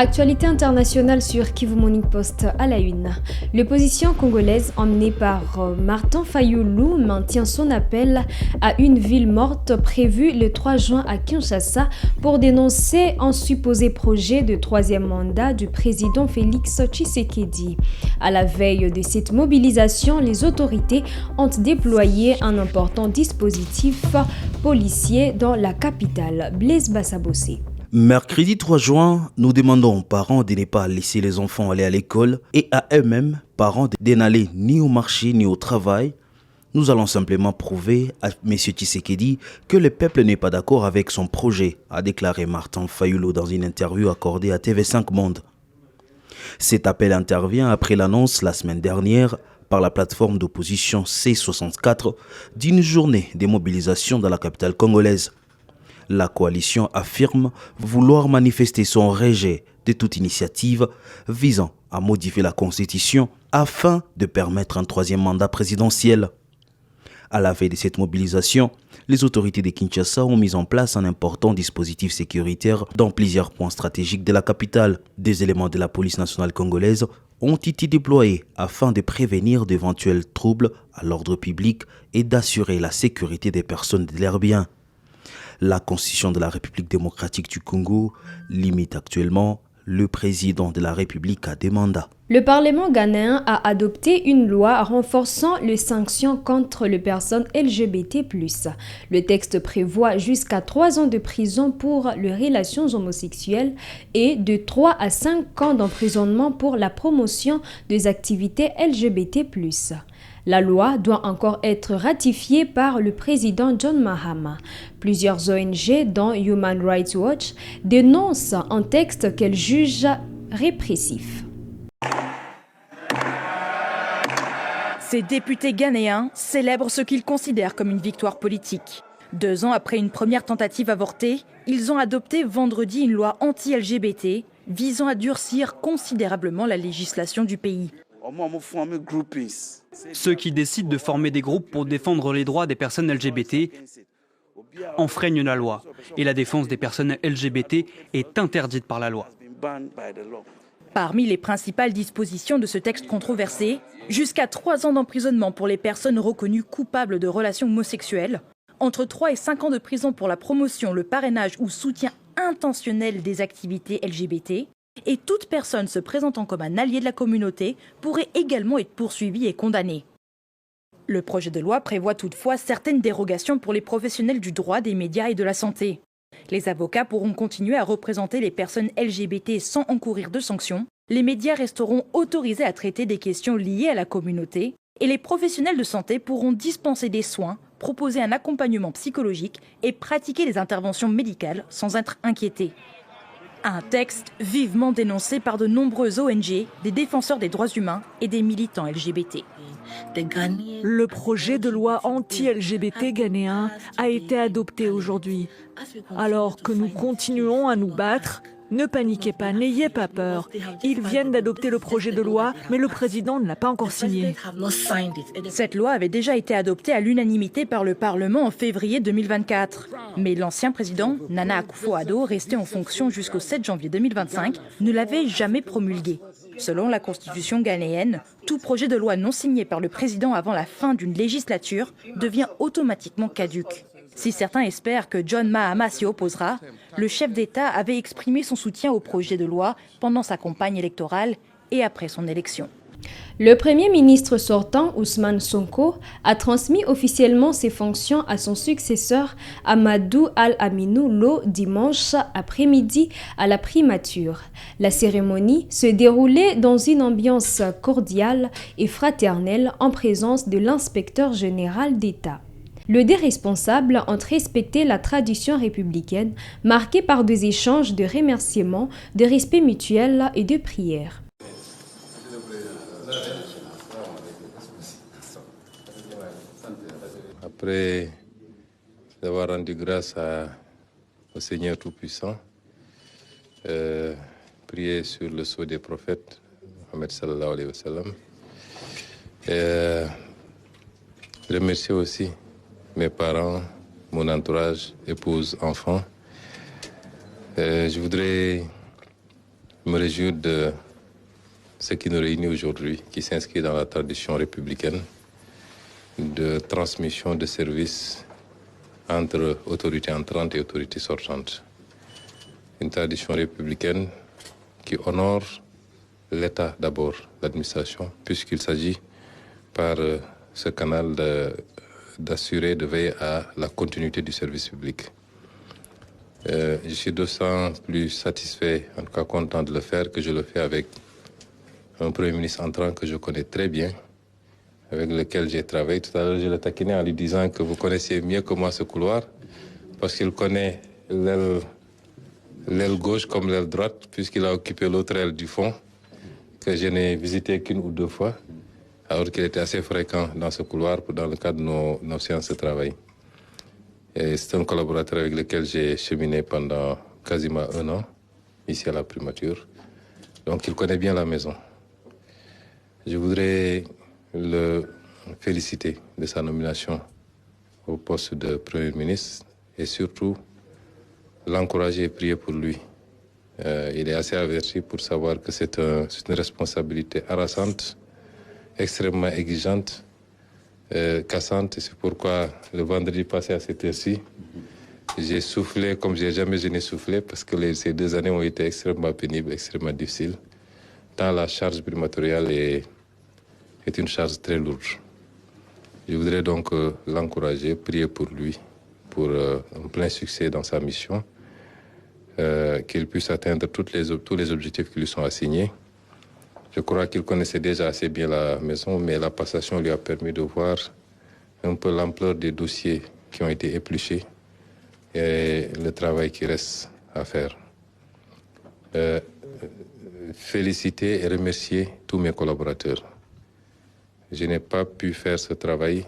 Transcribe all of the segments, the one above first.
Actualité internationale sur Kivu Morning Post à la une. L'opposition congolaise emmenée par Martin Fayulu maintient son appel à une ville morte prévue le 3 juin à Kinshasa pour dénoncer un supposé projet de troisième mandat du président Félix Tshisekedi. À la veille de cette mobilisation, les autorités ont déployé un important dispositif policier dans la capitale, Blaise Bassabossé. Mercredi 3 juin, nous demandons aux parents de ne pas laisser les enfants aller à l'école et à eux-mêmes, parents, de n'aller ni au marché ni au travail. Nous allons simplement prouver à M. Tshisekedi que le peuple n'est pas d'accord avec son projet, a déclaré Martin Fayulu dans une interview accordée à TV5 Monde. Cet appel intervient après l'annonce la semaine dernière par la plateforme d'opposition C64 d'une journée de mobilisation dans la capitale congolaise. La coalition affirme vouloir manifester son rejet de toute initiative visant à modifier la Constitution afin de permettre un troisième mandat présidentiel. À la veille de cette mobilisation, les autorités de Kinshasa ont mis en place un important dispositif sécuritaire dans plusieurs points stratégiques de la capitale. Des éléments de la police nationale congolaise ont été déployés afin de prévenir d'éventuels troubles à l'ordre public et d'assurer la sécurité des personnes et de leurs biens. La Constitution de la République démocratique du Congo limite actuellement le président de la République à des mandats. Le Parlement ghanéen a adopté une loi renforçant les sanctions contre les personnes LGBT+. Le texte prévoit jusqu'à 3 ans de prison pour les relations homosexuelles et de 3 à 5 ans d'emprisonnement pour la promotion des activités LGBT+. La loi doit encore être ratifiée par le président John Mahama. Plusieurs ONG, dont Human Rights Watch, dénoncent un texte qu'elles jugent répressif. Ces députés ghanéens célèbrent ce qu'ils considèrent comme une victoire politique. 2 ans après une première tentative avortée, ils ont adopté vendredi une loi anti-LGBT visant à durcir considérablement la législation du pays. Ceux qui décident de former des groupes pour défendre les droits des personnes LGBT enfreignent la loi et la défense des personnes LGBT est interdite par la loi. Parmi les principales dispositions de ce texte controversé, jusqu'à 3 ans d'emprisonnement pour les personnes reconnues coupables de relations homosexuelles, entre 3 et 5 ans de prison pour la promotion, le parrainage ou soutien intentionnel des activités LGBT, et toute personne se présentant comme un allié de la communauté pourrait également être poursuivie et condamnée. Le projet de loi prévoit toutefois certaines dérogations pour les professionnels du droit, des médias et de la santé. Les avocats pourront continuer à représenter les personnes LGBT sans encourir de sanctions. Les médias resteront autorisés à traiter des questions liées à la communauté et les professionnels de santé pourront dispenser des soins, proposer un accompagnement psychologique et pratiquer des interventions médicales sans être inquiétés. Un texte vivement dénoncé par de nombreuses ONG, des défenseurs des droits humains et des militants LGBT. Le projet de loi anti-LGBT ghanéen a été adopté aujourd'hui. Alors que nous continuons à nous battre, ne paniquez pas, n'ayez pas peur. Ils viennent d'adopter le projet de loi, mais le président ne l'a pas encore signé. Cette loi avait déjà été adoptée à l'unanimité par le Parlement en février 2024. Mais l'ancien président, Nana Akufo-Addo, resté en fonction jusqu'au 7 janvier 2025, ne l'avait jamais promulguée. Selon la constitution ghanéenne, tout projet de loi non signé par le président avant la fin d'une législature devient automatiquement caduc. Si certains espèrent que John Mahama s'y opposera, le chef d'État avait exprimé son soutien au projet de loi pendant sa campagne électorale et après son élection. Le Premier ministre sortant, Ousmane Sonko, a transmis officiellement ses fonctions à son successeur, Amadou Al-Aminou Lo, dimanche après-midi à la primature. La cérémonie se déroulait dans une ambiance cordiale et fraternelle en présence de l'inspecteur général d'État. Les deux responsables ont respecté la tradition républicaine, marquée par des échanges de remerciements, de respect mutuel et de prières. Après avoir rendu grâce au Seigneur Tout-Puissant, prier sur le sceau des prophètes, Mohammed sallallahu alayhi wa sallam, remercier aussi mes parents, mon entourage, épouse, enfants. Je voudrais me réjouis de ce qui nous réunit aujourd'hui, qui s'inscrit dans la tradition républicaine de transmission de services entre autorités entrantes et autorités sortantes. Une tradition républicaine qui honore l'État d'abord, l'administration, puisqu'il s'agit par ce canal d'assurer, de veiller à la continuité du service public. Je suis d'autant plus satisfait, en tout cas content de le faire, que je le fais avec un Premier ministre entrant que je connais très bien, avec lequel j'ai travaillé. Tout à l'heure, je le taquinais en lui disant que vous connaissez mieux que moi ce couloir, parce qu'il connaît l'aile gauche comme l'aile droite, puisqu'il a occupé l'autre aile du fond, que je n'ai visité qu'une ou deux fois, alors qu'il était assez fréquent dans ce couloir dans le cadre de nos séances de travail. Et c'est un collaborateur avec lequel j'ai cheminé pendant quasiment 1 an, ici à la primature. Donc il connaît bien la maison. Je voudrais le féliciter de sa nomination au poste de Premier ministre et surtout l'encourager et prier pour lui. Il est assez averti pour savoir que c'est une responsabilité harassante, extrêmement exigeante, cassante. C'est pourquoi le vendredi passé à cette heure-ci, j'ai soufflé comme je n'ai soufflé parce que ces 2 années ont été extrêmement pénibles, extrêmement difficiles. Tant la charge primatoriale est une charge très lourde. Je voudrais donc l'encourager, prier pour lui, pour un plein succès dans sa mission, qu'il puisse atteindre tous les objectifs qui lui sont assignés. Je crois qu'il connaissait déjà assez bien la maison, mais la passation lui a permis de voir un peu l'ampleur des dossiers qui ont été épluchés et le travail qui reste à faire. Féliciter et remercier tous mes collaborateurs. Je n'ai pas pu faire ce travail,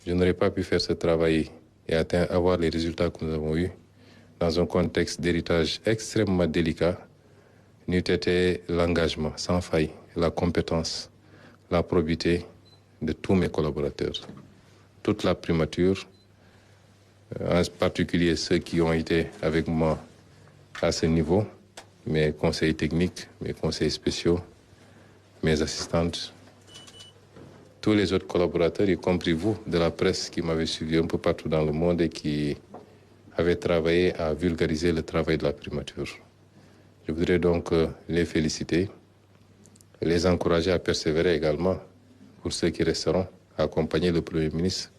je n'aurais pas pu faire ce travail et avoir les résultats que nous avons eus dans un contexte d'héritage extrêmement délicat, n'eût été l'engagement sans faille, la compétence, la probité de tous mes collaborateurs. Toute la primature, en particulier ceux qui ont été avec moi à ce niveau, mes conseils techniques, mes conseils spéciaux, mes assistantes, tous les autres collaborateurs, y compris vous, de la presse qui m'avez suivi un peu partout dans le monde et qui avaient travaillé à vulgariser le travail de la primature. Je voudrais donc les féliciter, les encourager à persévérer également pour ceux qui resteront, à accompagner le Premier ministre,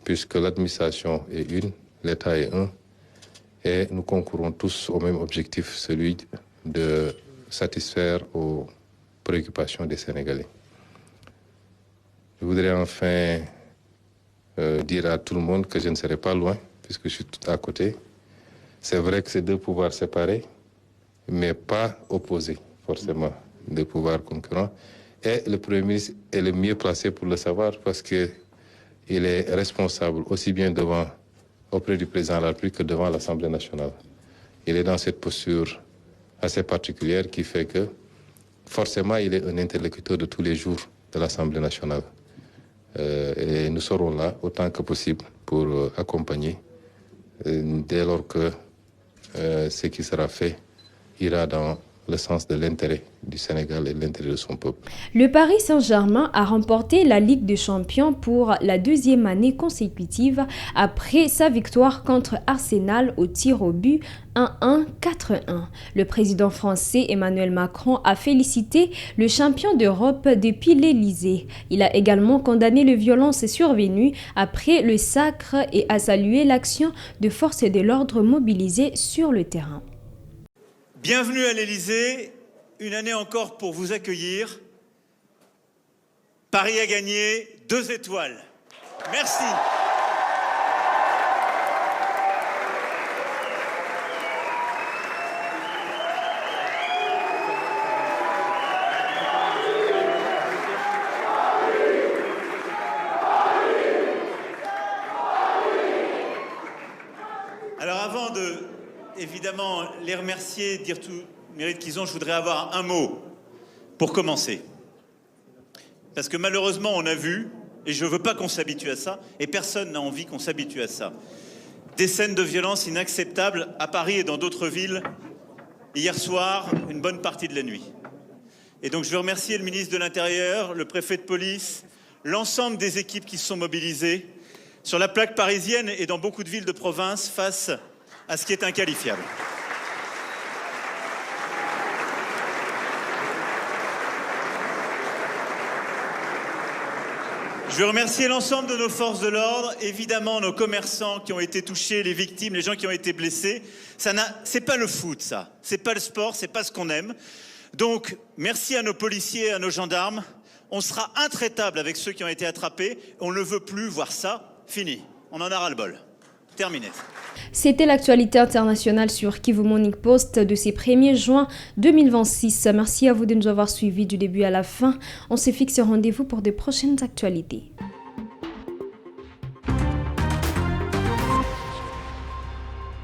puisque l'administration est une, l'État est un, et nous concourons tous au même objectif, celui de satisfaire aux préoccupations des Sénégalais. Je voudrais enfin dire à tout le monde que je ne serai pas loin, puisque je suis tout à côté. C'est vrai que c'est 2 pouvoirs séparés, mais pas opposés, forcément, 2 pouvoirs concurrents. Et le Premier ministre est le mieux placé pour le savoir, parce qu'il est responsable aussi bien auprès du président de la République que devant l'Assemblée nationale. Il est dans cette posture assez particulière qui fait que, forcément, il est un interlocuteur de tous les jours de l'Assemblée nationale. Et nous serons là autant que possible pour accompagner dès lors que ce qui sera fait ira dans le sens de l'intérêt du Sénégal et de l'intérêt de son peuple. Le Paris Saint-Germain a remporté la Ligue des Champions pour la 2e année consécutive après sa victoire contre Arsenal au tir au but 1-1, 4-1. Le président français Emmanuel Macron a félicité le champion d'Europe depuis l'Élysée. Il a également condamné les violences survenues après le sacre et a salué l'action de forces de l'ordre mobilisées sur le terrain. Bienvenue à l'Élysée, une année encore pour vous accueillir. Paris a gagné 2 étoiles. Merci. Alors avant de, évidemment, les remercier, dire tout le mérite qu'ils ont, je voudrais avoir un mot pour commencer. Parce que malheureusement, on a vu, et je ne veux pas qu'on s'habitue à ça, et personne n'a envie qu'on s'habitue à ça, des scènes de violence inacceptables à Paris et dans d'autres villes hier soir, une bonne partie de la nuit. Et donc je veux remercier le ministre de l'Intérieur, le préfet de police, l'ensemble des équipes qui se sont mobilisées sur la plaque parisienne et dans beaucoup de villes de province face à ce qui est inqualifiable. Je veux remercier l'ensemble de nos forces de l'ordre, évidemment nos commerçants qui ont été touchés, les victimes, les gens qui ont été blessés. C'est pas le foot, ça. C'est pas le sport, c'est pas ce qu'on aime. Donc, merci à nos policiers, à nos gendarmes. On sera intraitable avec ceux qui ont été attrapés. On ne veut plus voir ça. Fini. On en a ras-le-bol. Terminé. C'était l'actualité internationale sur Kivu Morning Post de ce 1er juin 2026. Merci à vous de nous avoir suivis du début à la fin. On se fixe rendez-vous pour de prochaines actualités.